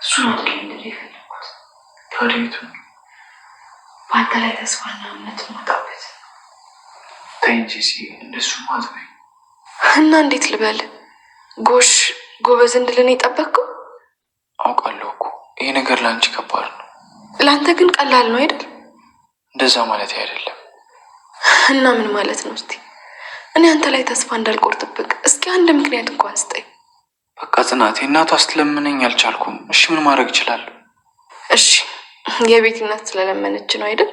እሱ ነው እንግዲህ የፈለኩት። ታዲያቱ በአንተ ላይ ተስፋና እምነት ማጣበት። ተይ እንጂ እንደሱ ማዝበኝ እና እንዴት ልበል? ጎሽ ጎበዝ እንድልን የጠበቅከው? አውቃለሁ እኮ ይሄ ነገር ለአንቺ ከባድ ነው። ለአንተ ግን ቀላል ነው አይደል? እንደዛ ማለት አይደለም። እና ምን ማለት ነው? እስቲ እኔ አንተ ላይ ተስፋ እንዳልቆርጥብቅ እስኪ አንድ ምክንያት እንኳን ስጠኝ። በቃ ጽናቴ እናቷ ስትለምነኝ አልቻልኩም። እሺ ምን ማድረግ እችላለሁ? እሺ የቤት እናት ስለለመነች ነው አይደል?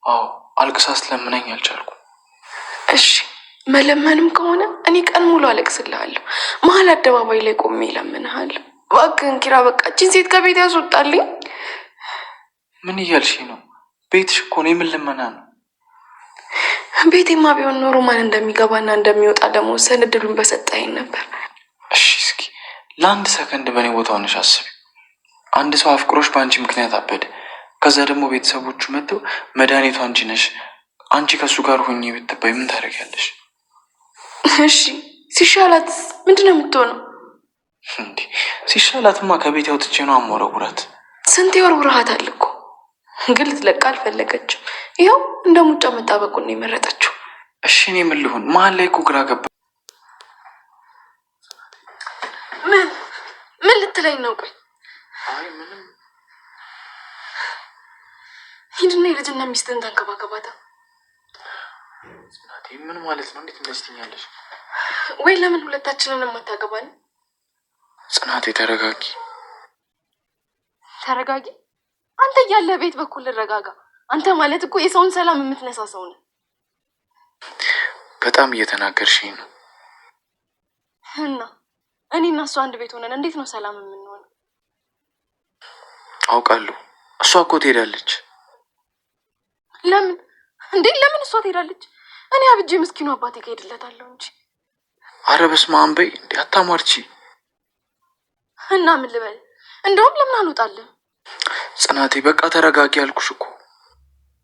አዎ አልቅሳ ስትለምነኝ አልቻልኩም። እሺ መለመንም ከሆነ እኔ ቀን ሙሉ አለቅስልሃለሁ። መሀል አደባባይ ላይ ቆሜ እለምንሃለሁ። እባክህን ኪራ በቃ እችን ሴት ከቤት ያስወጣልኝ። ምን እያልሽ ነው? ቤትሽ እኮ ነው። የምን ልመና ነው? ቤቴማ ቢሆን ኖሮ ማን እንደሚገባና እንደሚወጣ ለመወሰን እድሉን በሰጠኸኝ ነበር። እሺ እስኪ ለአንድ ሰከንድ በእኔ ቦታ ሆነሽ አስቢ። አንድ ሰው አፍቅሮሽ በአንቺ ምክንያት አበደ። ከዛ ደግሞ ቤተሰቦቹ መጥተው መድኃኒቱ አንቺ ነሽ፣ አንቺ ከእሱ ጋር ሆኜ ብትባይ ምን ታደርጊያለሽ? እሺ ሲሻላት ምንድን ነው የምትሆነው? እንዴ ሲሻላትማ ከቤት ያውጥቼ ነው አሞረውራት። ስንት ወርውረሃታል እኮ ግን ልትለቃ አልፈለገችም። ይኸው እንደ ሙጫ መጣበቁን ነው የመረጠችው። እሺ እኔ ምን ልሁን? መሀል ላይ እኮ ግራ ገባ። ምን ልትለኝ ነው? ቆይ አይ ምንም። ሂድና የልጅና ሚስትን ተንከባከባታ። ጽናቴ ምን ማለት ነው? እንዴት እንደዚህ ትኛለሽ? ወይ ለምን ሁለታችንን የማታገባን? ጽናቴ ተረጋጊ። ተረጋጊ? አንተ እያለ ቤት በኩል ልረጋጋ? አንተ ማለት እኮ የሰውን ሰላም የምትነሳ ሰው ነህ። በጣም እየተናገርሽኝ ነው። እና እኔና እሷ አንድ ቤት ሆነን እንዴት ነው ሰላም የምንሆነው? አውቃለሁ። እሷ እኮ ትሄዳለች። ለምን እንዴ? ለምን እሷ ትሄዳለች? እኔ አብጄ ምስኪኑ አባቴ ጋር ሄድለታለሁ እንጂ። አረ በስመ አብ በይ እንዴ! አታሟርቺ። እና ምን ልበል? እንደውም ለምን አልወጣለን? ጽናቴ በቃ ተረጋጊ አልኩሽ እኮ።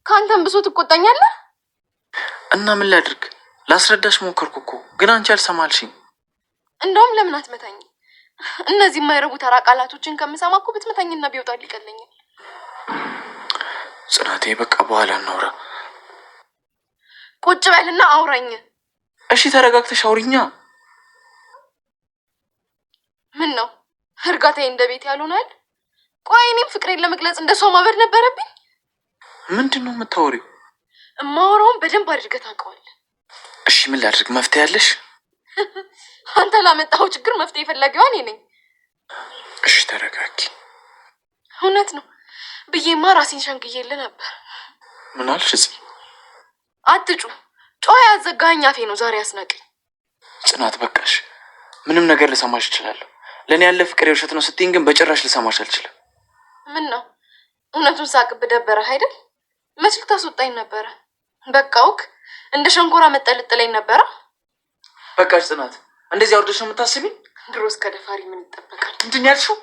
ከአንተም ብሶ ትቆጣኛለህ? እና ምን ላድርግ? ላስረዳሽ ሞከርኩ እኮ ግን አንቺ አልሰማልሽኝ። እንደውም ለምን አትመታኝ? እነዚህ የማይረቡ ተራ ቃላቶችን ከምሰማ እኮ ብትመታኝና ቢወጣል ይቀለኛል። ጽናቴ በቃ በኋላ እናውራ። ቁጭ በልና አውራኝ። እሺ ተረጋግተሽ አውሪኛ። ምን ነው እርጋታዬ እንደ ቤት ያልሆናል? ቆይ እኔም ፍቅሬን ለመግለጽ እንደ ሰው ማበድ ነበረብኝ? ምንድን ነው የምታወሪው? እማወራውን በደንብ አድርገህ ታውቀዋለህ። እሺ ምን ላድርግ? መፍትሄ ያለሽ? አንተ ላመጣኸው ችግር መፍትሄ ፈላጊዋ እኔ ነኝ። እሺ ተረጋጊ። እውነት ነው ብዬማ ራሴን ሸንግዬልህ ነበር። ምን አልሽ? አትጩ። ጮኸ ያዘጋኸኝ አፌ ነው ዛሬ ያስናቀኝ። ጽናት በቃሽ። ምንም ነገር ልሰማሽ እችላለሁ። ለእኔ ያለ ፍቅር የውሸት ነው ስትይኝ ግን በጭራሽ ልሰማሽ አልችልም። ምን ነው እውነቱን ሳቅብ ደበረህ አይደል? መች ልታስወጣኝ ነበረ? በቃውክ እንደ ሸንኮራ መጠልጥለኝ ነበረ። በቃሽ ጽናት፣ እንደዚህ አውርደሽ ነው የምታስቢኝ? ድሮስ ከደፋሪ ምን ይጠበቃል? ምንድን ያልሽው?